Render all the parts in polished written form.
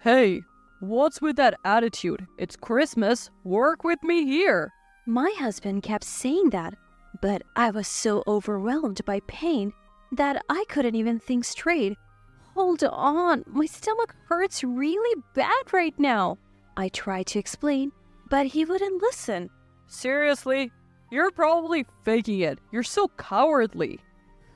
Hey, what's with that attitude? It's Christmas. Work with me here. My husband kept saying that, but I was so overwhelmed by pain that I couldn't even think straight. Hold on, my stomach hurts really bad right now. I tried to explain, but he wouldn't listen. Seriously? You're probably faking it. You're so cowardly.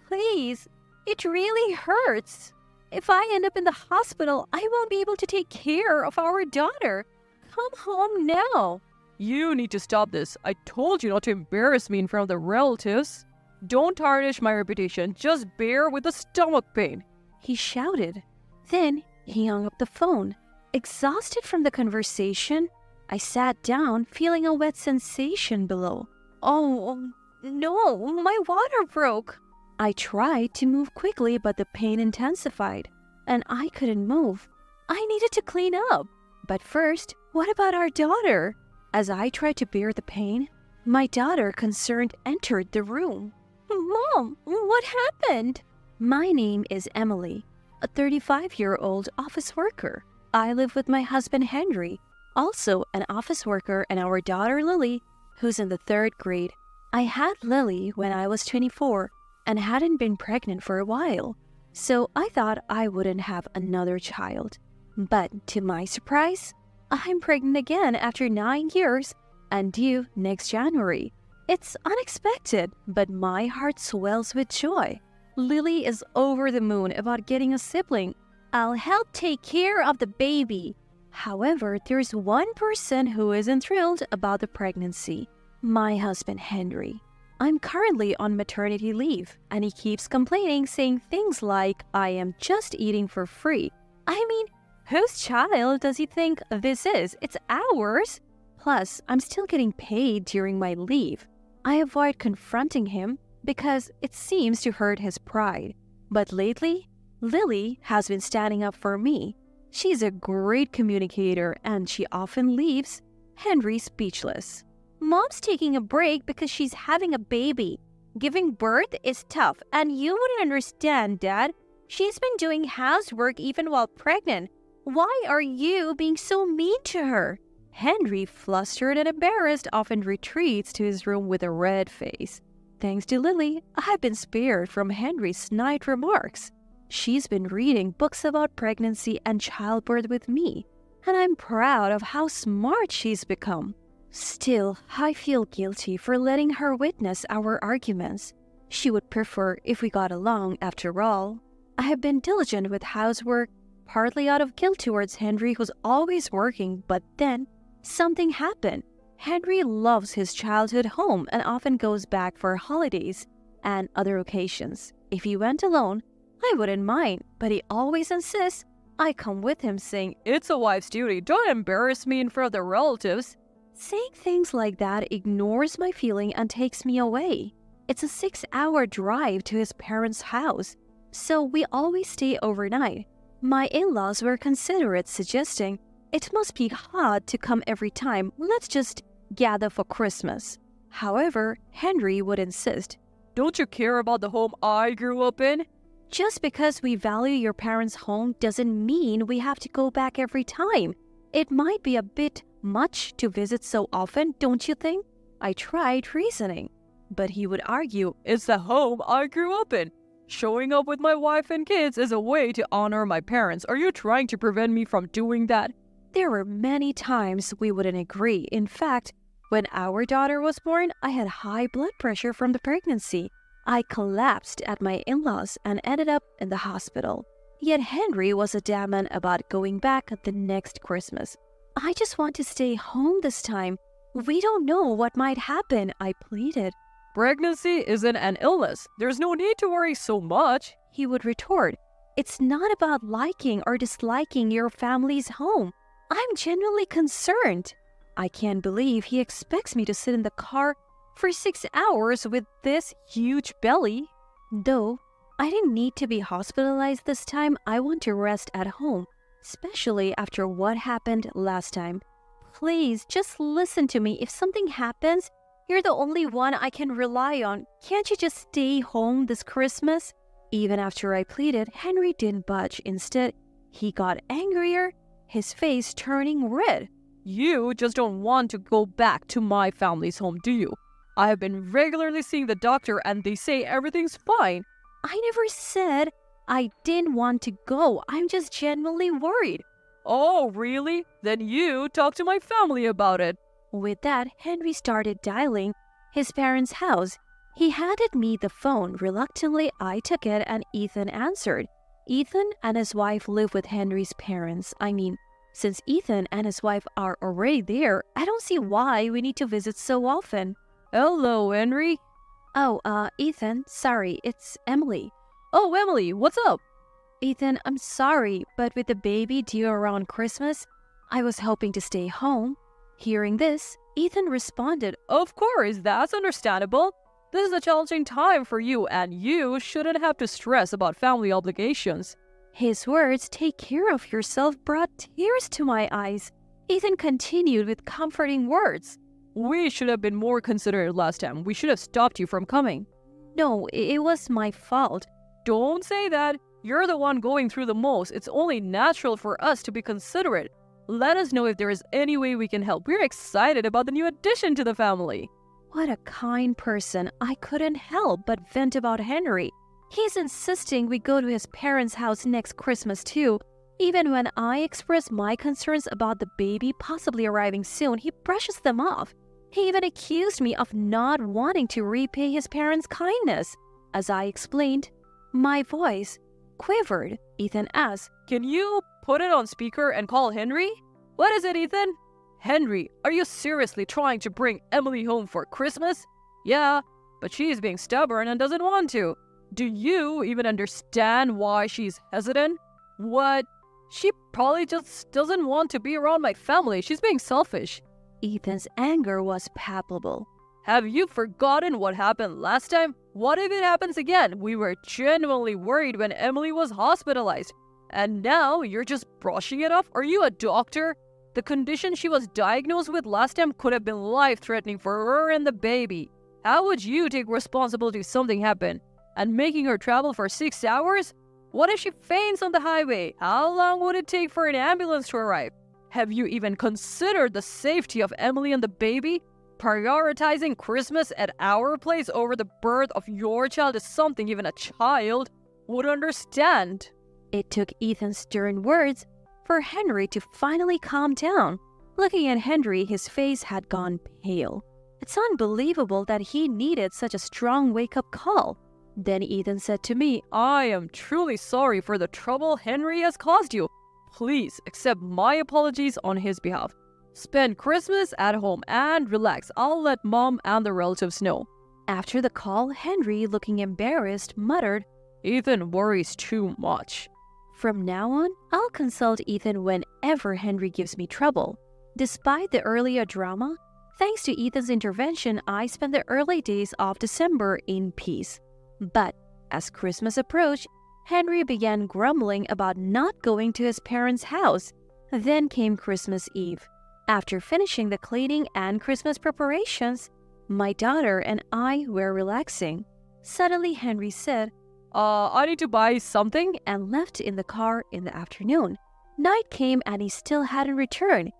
Please, it really hurts. If I end up in the hospital, I won't be able to take care of our daughter. Come home now. You need to stop this. I told you not to embarrass me in front of the relatives. Don't tarnish my reputation. Just bear with the stomach pain. He shouted. Then he hung up the phone. Exhausted from the conversation, I sat down, feeling a wet sensation below. Oh, no, my water broke. I tried to move quickly, but the pain intensified, and I couldn't move. I needed to clean up. But first, what about our daughter? As I tried to bear the pain, my daughter, concerned, entered the room. Mom, what happened? My name is Emily, a 35-year-old office worker. I live with my husband Henry, also an office worker, and our daughter Lily, who's in the 3rd grade. I had Lily when I was 24 and hadn't been pregnant for a while, so I thought I wouldn't have another child. But to my surprise, I'm pregnant again after 9 years and due next January. It's unexpected, but my heart swells with joy. Lily is over the moon about getting a sibling. I'll help take care of the baby. However, there's one person who isn't thrilled about the pregnancy. My husband Henry. I'm currently on maternity leave, and he keeps complaining, saying things like, I am just eating for free. I mean, whose child does he think this is? It's ours. Plus, I'm still getting paid during my leave. I avoid confronting him because it seems to hurt his pride. But lately, Lily has been standing up for me. She's a great communicator, and she often leaves Henry speechless. Mom's taking a break because she's having a baby. Giving birth is tough, and you wouldn't understand, Dad. She's been doing housework even while pregnant. Why are you being so mean to her? Henry, flustered and embarrassed, often retreats to his room with a red face. Thanks to Lily, I've been spared from Henry's snide remarks. She's been reading books about pregnancy and childbirth with me, and I'm proud of how smart she's become. Still, I feel guilty for letting her witness our arguments. She would prefer if we got along after all. I have been diligent with housework, partly out of guilt towards Henry, who's always working, but then something happened. Henry loves his childhood home and often goes back for holidays and other occasions. If he went alone, I wouldn't mind, but he always insists I come with him, saying, It's a wife's duty. Don't embarrass me in front of the relatives. Saying things like that ignores my feeling and takes me away. It's a 6-hour drive to his parents' house, so we always stay overnight. My in-laws were considerate, suggesting, it must be hard to come every time. Let's just gather for Christmas. However, Henry would insist. Don't you care about the home I grew up in? Just because we value your parents' home doesn't mean we have to go back every time. It might be a bit much to visit so often, don't you think? I tried reasoning, but he would argue, It's the home I grew up in. Showing up with my wife and kids is a way to honor my parents. Are you trying to prevent me from doing that? There were many times we wouldn't agree. In fact, when our daughter was born, I had high blood pressure from the pregnancy. I collapsed at my in-laws and ended up in the hospital. Yet Henry was adamant about going back at the next Christmas. I just want to stay home this time. We don't know what might happen, I pleaded. Pregnancy isn't an illness. There's no need to worry so much. He would retort, It's not about liking or disliking your family's home. I'm genuinely concerned. I can't believe he expects me to sit in the car for 6 hours with this huge belly. Though I didn't need to be hospitalized this time, I want to rest at home, especially after what happened last time. Please, just listen to me. If something happens, you're the only one I can rely on. Can't you just stay home this Christmas? Even after I pleaded, Henry didn't budge. Instead, he got angrier his face turning red. You just don't want to go back to my family's home, do you? I have been regularly seeing the doctor and they say everything's fine. I never said I didn't want to go. I'm just genuinely worried. Oh, really? Then you talk to my family about it. With that, Henry started dialing his parents' house. He handed me the phone. Reluctantly, I took it and Ethan answered. Ethan and his wife live with Henry's parents. Since Ethan and his wife are already there, I don't see why we need to visit so often. Hello, Henry. Oh, Ethan, sorry, it's Emily. Oh, Emily, what's up? Ethan, I'm sorry, but with the baby due around Christmas, I was hoping to stay home. Hearing this, Ethan responded, Of course, that's understandable. This is a challenging time for you and you shouldn't have to stress about family obligations. His words, "Take care of yourself," brought tears to my eyes. Ethan continued with comforting words. We should have been more considerate last time. We should have stopped you from coming. No, it was my fault. Don't say that. You're the one going through the most. It's only natural for us to be considerate. Let us know if there is any way we can help. We're excited about the new addition to the family. What a kind person. I couldn't help but vent about Henry. He's insisting we go to his parents' house next Christmas too. Even when I express my concerns about the baby possibly arriving soon, he brushes them off. He even accused me of not wanting to repay his parents' kindness. As I explained, my voice quivered. Ethan asked, Can you put it on speaker and call Henry? What is it, Ethan? Henry, are you seriously trying to bring Emily home for Christmas? Yeah, but she's being stubborn and doesn't want to. Do you even understand why she's hesitant? What? She probably just doesn't want to be around my family. She's being selfish. Ethan's anger was palpable. Have you forgotten what happened last time? What if it happens again? We were genuinely worried when Emily was hospitalized. And now you're just brushing it off? Are you a doctor? The condition she was diagnosed with last time could have been life-threatening for her and the baby. How would you take responsibility if something happened? And making her travel for 6 hours? What if she faints on the highway? How long would it take for an ambulance to arrive? Have you even considered the safety of Emily and the baby? Prioritizing Christmas at our place over the birth of your child is something even a child would understand. It took Ethan's stern words for Henry to finally calm down. Looking at Henry, his face had gone pale. It's unbelievable that he needed such a strong wake-up call. Then Ethan said to me, I am truly sorry for the trouble Henry has caused you. Please accept my apologies on his behalf. Spend Christmas at home and relax. I'll let Mom and the relatives know. After the call, Henry, looking embarrassed, muttered, Ethan worries too much. From now on, I'll consult Ethan whenever Henry gives me trouble. Despite the earlier drama, thanks to Ethan's intervention, I spent the early days of December in peace. But as Christmas approached, Henry began grumbling about not going to his parents' house. Then came Christmas Eve. After finishing the cleaning and Christmas preparations, my daughter and I were relaxing. Suddenly, Henry said, I need to buy something, and left in the car in the afternoon. Night came and he still hadn't returned.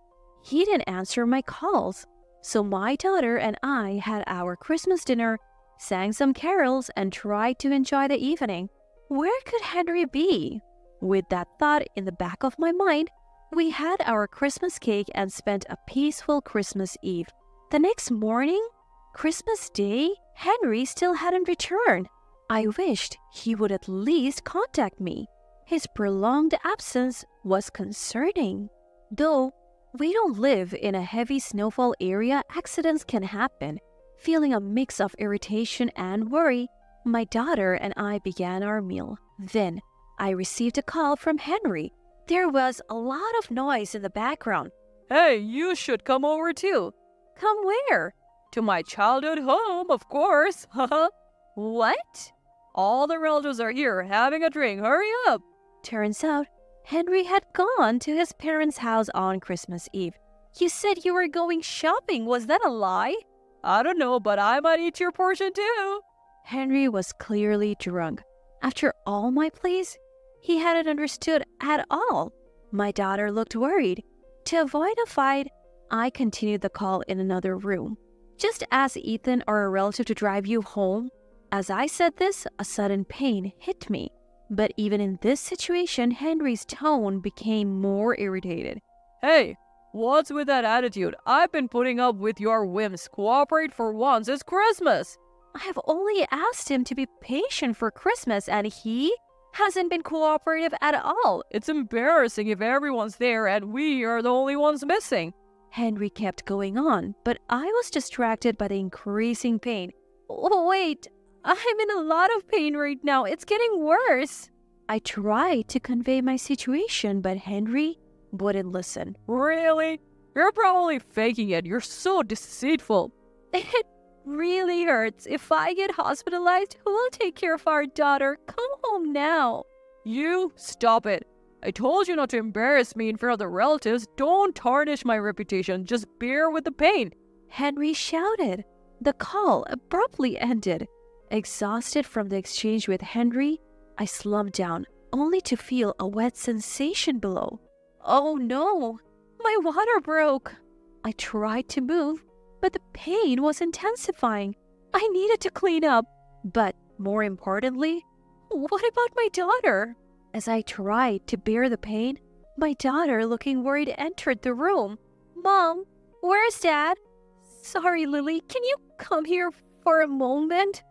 He didn't answer my calls. So my daughter and I had our Christmas dinner, sang some carols, and tried to enjoy the evening. Where could Henry be? With that thought in the back of my mind, we had our Christmas cake and spent a peaceful Christmas Eve. The next morning, Christmas Day, Henry still hadn't returned. I wished he would at least contact me. His prolonged absence was concerning. Though we don't live in a heavy snowfall area, accidents can happen. Feeling a mix of irritation and worry, my daughter and I began our meal. Then I received a call from Henry. There was a lot of noise in the background. Hey, you should come over too. Come where? To my childhood home, of course. What? All the relatives are here having a drink. Hurry up. Turns out, Henry had gone to his parents' house on Christmas Eve. You said you were going shopping. Was that a lie? I don't know, but I might eat your portion too. Henry was clearly drunk. After all my pleas, he hadn't understood at all. My daughter looked worried. To avoid a fight, I continued the call in another room. Just ask Ethan or a relative to drive you home. As I said this, a sudden pain hit me. But even in this situation, Henry's tone became more irritated. Hey, what's with that attitude? I've been putting up with your whims. Cooperate for once. It's Christmas. I have only asked him to be patient for Christmas and he hasn't been cooperative at all. It's embarrassing if everyone's there and we are the only ones missing. Henry kept going on, but I was distracted by the increasing pain. Oh, wait, I'm in a lot of pain right now. It's getting worse. I tried to convey my situation, but Henry wouldn't listen. Really? You're probably faking it. You're so deceitful. It really hurts. If I get hospitalized, who will take care of our daughter? Come home now. You stop it. I told you not to embarrass me in front of the relatives. Don't tarnish my reputation. Just bear with the pain. Henry shouted. The call abruptly ended. Exhausted from the exchange with Henry, I slumped down, only to feel a wet sensation below. Oh no, my water broke. I tried to move, but the pain was intensifying. I needed to clean up. But more importantly, what about my daughter? As I tried to bear the pain, my daughter, looking worried, entered the room. Mom, where's Dad? Sorry, Lily, can you come here for a moment?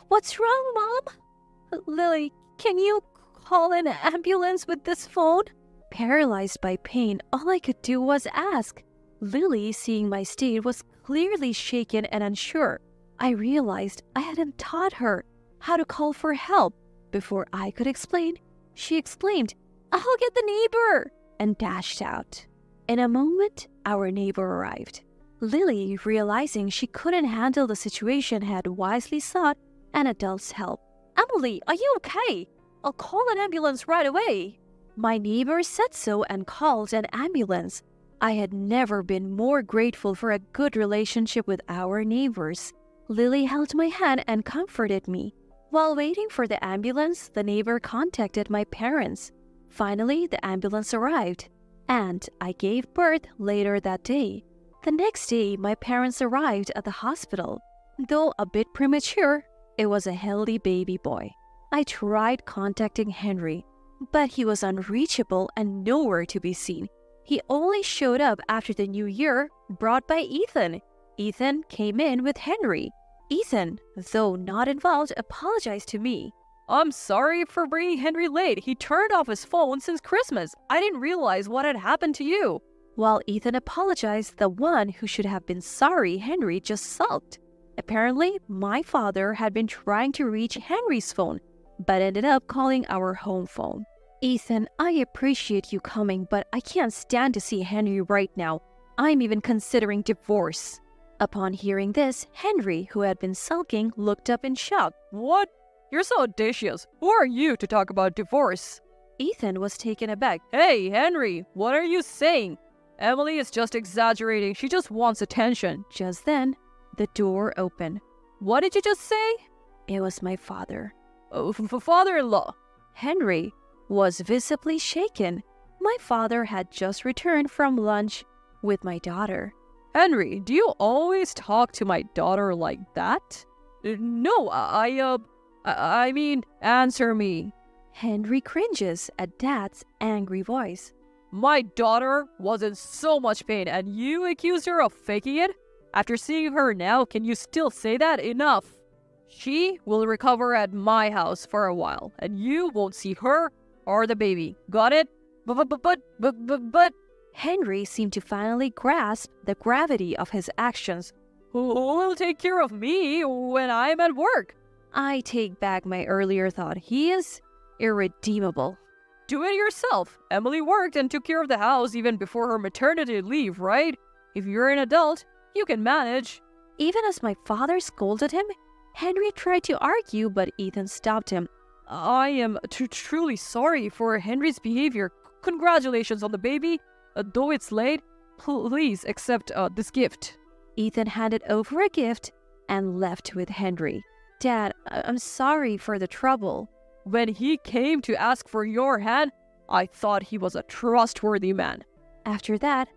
What's wrong, Mom? Lily, can you call an ambulance with this phone? Paralyzed by pain, all I could do was ask. Lily, seeing my state, was clearly shaken and unsure. I realized I hadn't taught her how to call for help. Before I could explain, she exclaimed, "I'll get the neighbor," and dashed out. In a moment, our neighbor arrived. Lily, realizing she couldn't handle the situation, had wisely sought an adult's help. "Emily, are you okay? I'll call an ambulance right away." My neighbor said so and called an ambulance. I had never been more grateful for a good relationship with our neighbors. Lily held my hand and comforted me. While waiting for the ambulance, the neighbor contacted my parents. Finally, the ambulance arrived, and I gave birth later that day. The next day, my parents arrived at the hospital. Though a bit premature, it was a healthy baby boy. I tried contacting Henry, but he was unreachable and nowhere to be seen. He only showed up after the new year, brought by Ethan. Ethan came in with Henry. Ethan, though not involved, apologized to me. I'm sorry for bringing Henry late. He turned off his phone since Christmas. I didn't realize what had happened to you. While Ethan apologized, the one who should have been sorry, Henry, just sulked. Apparently, my father had been trying to reach Henry's phone, but ended up calling our home phone. "Ethan, I appreciate you coming, but I can't stand to see Henry right now. I'm even considering divorce." Upon hearing this, Henry, who had been sulking, looked up in shock. What? You're so audacious. Who are you to talk about divorce? Ethan was taken aback. Hey, Henry, what are you saying? Emily is just exaggerating. She just wants attention. Just then, the door opened. What did you just say? It was my father. Oh, father-in-law. Henry was visibly shaken. My father had just returned from lunch with my daughter. Henry, do you always talk to my daughter like that? No, I mean, answer me. Henry cringes at Dad's angry voice. My daughter was in so much pain and you accused her of faking it? After seeing her now, can you still say that? Enough. She will recover at my house for a while and you won't see her or the baby. Got it? But... Henry seemed to finally grasp the gravity of his actions. Who will take care of me when I'm at work? I take back my earlier thought. He is irredeemable. Do it yourself. Emily worked and took care of the house even before her maternity leave, right? If you're an adult, you can manage. Even as my father scolded him, Henry tried to argue, but Ethan stopped him. I am truly sorry for Henry's behavior. Congratulations on the baby. Though it's late, please accept this gift. Ethan handed over a gift and left with Henry. Dad, I'm sorry for the trouble. When he came to ask for your hand, I thought he was a trustworthy man. After that,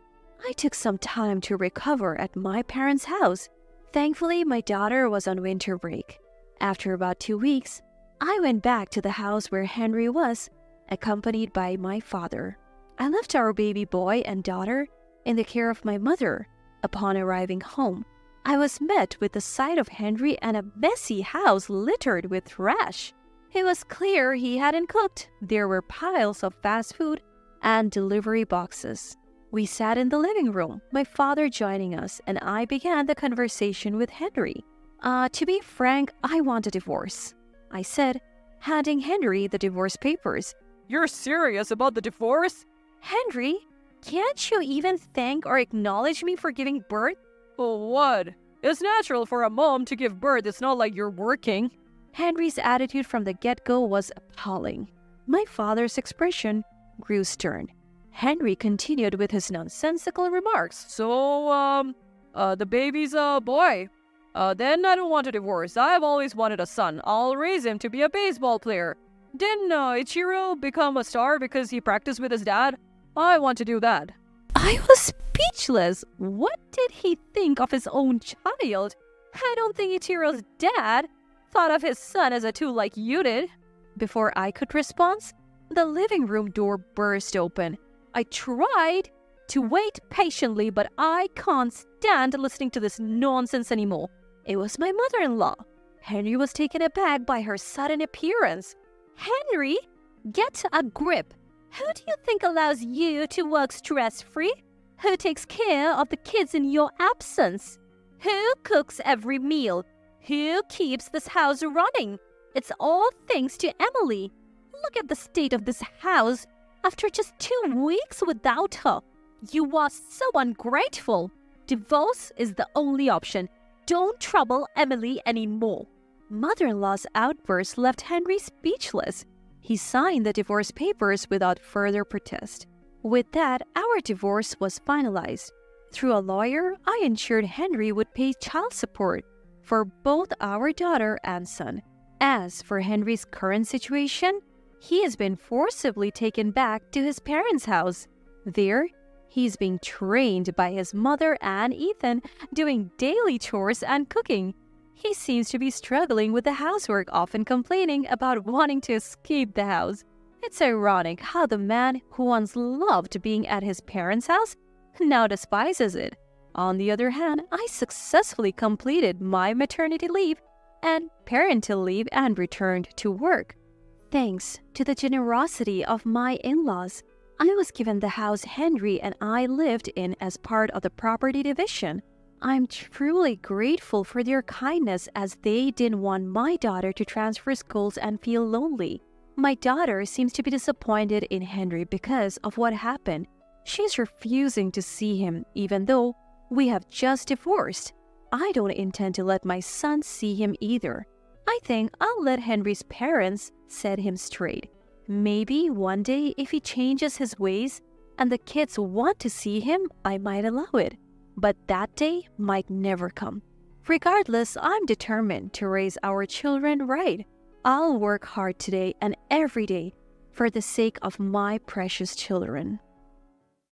I took some time to recover at my parents' house. Thankfully, my daughter was on winter break. After about 2 weeks, I went back to the house where Henry was, accompanied by my father. I left our baby boy and daughter in the care of my mother. Upon arriving home, I was met with the sight of Henry and a messy house littered with trash. It was clear he hadn't cooked. There were piles of fast food and delivery boxes. We sat in the living room, my father joining us, and I began the conversation with Henry. To be frank, I want a divorce, I said, handing Henry the divorce papers. You're serious about the divorce? Henry, can't you even thank or acknowledge me for giving birth? For what? It's natural for a mom to give birth. It's not like you're working. Henry's attitude from the get-go was appalling. My father's expression grew stern. Henry continued with his nonsensical remarks. So, the baby's a boy. Then I don't want a divorce. I've always wanted a son. I'll raise him to be a baseball player. Didn't Ichiro become a star because he practiced with his dad? I want to do that. I was speechless. What did he think of his own child? I don't think Ichiro's dad thought of his son as a tool like you did. Before I could respond, the living room door burst open. I tried to wait patiently, but I can't stand listening to this nonsense anymore. It was my mother-in-law. Henry was taken aback by her sudden appearance. Henry, get a grip. Who do you think allows you to work stress-free? Who takes care of the kids in your absence? Who cooks every meal? Who keeps this house running? It's all thanks to Emily. Look at the state of this house after just 2 weeks without her. You are so ungrateful. Divorce is the only option. Don't trouble Emily anymore. Mother-in-law's outburst left Henry speechless. He signed the divorce papers without further protest. With that, our divorce was finalized. Through a lawyer, I ensured Henry would pay child support for both our daughter and son. As for Henry's current situation, he has been forcibly taken back to his parents' house. There, he's being trained by his mother and Ethan, doing daily chores and cooking. He seems to be struggling with the housework, often complaining about wanting to escape the house. It's ironic how the man who once loved being at his parents' house now despises it. On the other hand, I successfully completed my maternity leave and parental leave and returned to work. Thanks to the generosity of my in-laws, I was given the house Henry and I lived in as part of the property division. I'm truly grateful for their kindness, as they didn't want my daughter to transfer schools and feel lonely. My daughter seems to be disappointed in Henry because of what happened. She's refusing to see him even though we have just divorced. I don't intend to let my son see him either. I think I'll let Henry's parents set him straight. Maybe one day if he changes his ways and the kids want to see him, I might allow it. But that day might never come. Regardless, I'm determined to raise our children right. I'll work hard today and every day for the sake of my precious children.